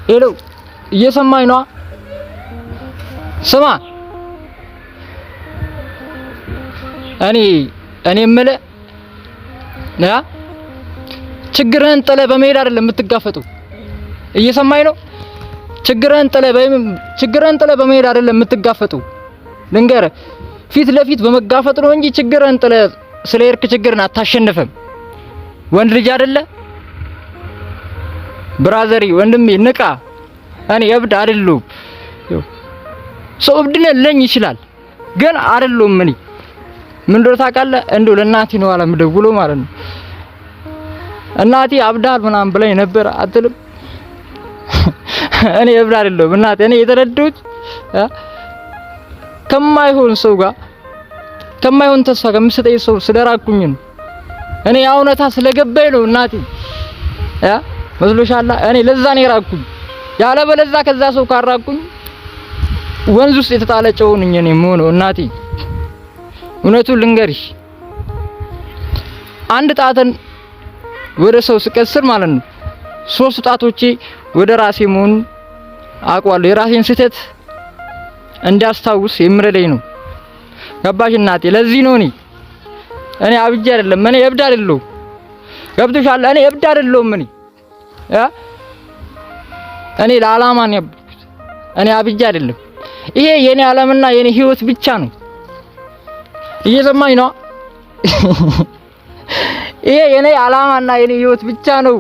ሄሎ እየሰማኝ ነው? ስማ እኔ የምልህ ችግርህን ጥለህ በመሄድ አይደለም የምትጋፈጠው። እየሰማኝ ነው? ችግርህን ጥለህ በመሄድ አይደለም የምትጋፈጠው። ልንገርህ ፊት ለፊት በመጋፈጥ ነው እንጂ ችግርህን ጥለህ ስለሄድክ ችግርን አታሸንፍም። ወንድ ልጅ አይደለ? ብራዘሪ ወንድሜ ንቃ። እኔ እብድ አይደለሁም። ሰው እብድ ነኝ ይችላል ግን አይደለሁም። ምን እንደው ታውቃለህ? እንደው ለእናቴ ነው አለ የምደውለው ማለት ነው። እናቴ አብዳል ምናምን ብላኝ ነበር አትልም? እኔ እብድ አይደለሁም እናቴ። እኔ የተረዳሁት ከማይሆን ሰው ጋር ከማይሆን ተስፋ ከምሰጠኝ ሰው ስለራኩኝ ነው። እኔ እውነታ ስለገባኝ ነው እናቴ። መስሎሻል? እኔ ለዛ ነው የራኩኝ። ያለበለዛ ከዛ ሰው ካራኩኝ ወንዝ ውስጥ የተጣለ ጨው ነኝ እኔ የምሆነው እናቴ። እውነቱን ልንገርሽ አንድ ጣትን ወደ ሰው ስቀስር ማለት ነው 3 ጣቶቼ ወደ ራሴ መሆን አውቀዋለሁ። የራሴን ስህተት እንዳስታውስ የምረዳኝ ነው። ገባሽ እናቴ? ለዚህ ነው እኔ አብጄ አይደለም። እኔ እብድ አይደለሁም። ገብቶሻል? እኔ እብድ አይደለሁም። እኔ ለዓላማ ነው ያብኩት። እኔ አብጄ አይደለም። ይሄ የኔ ዓለምና የኔ ህይወት ብቻ ነው። እየሰማኝ ነው? ይሄ የኔ ዓላማና የኔ ህይወት ብቻ ነው።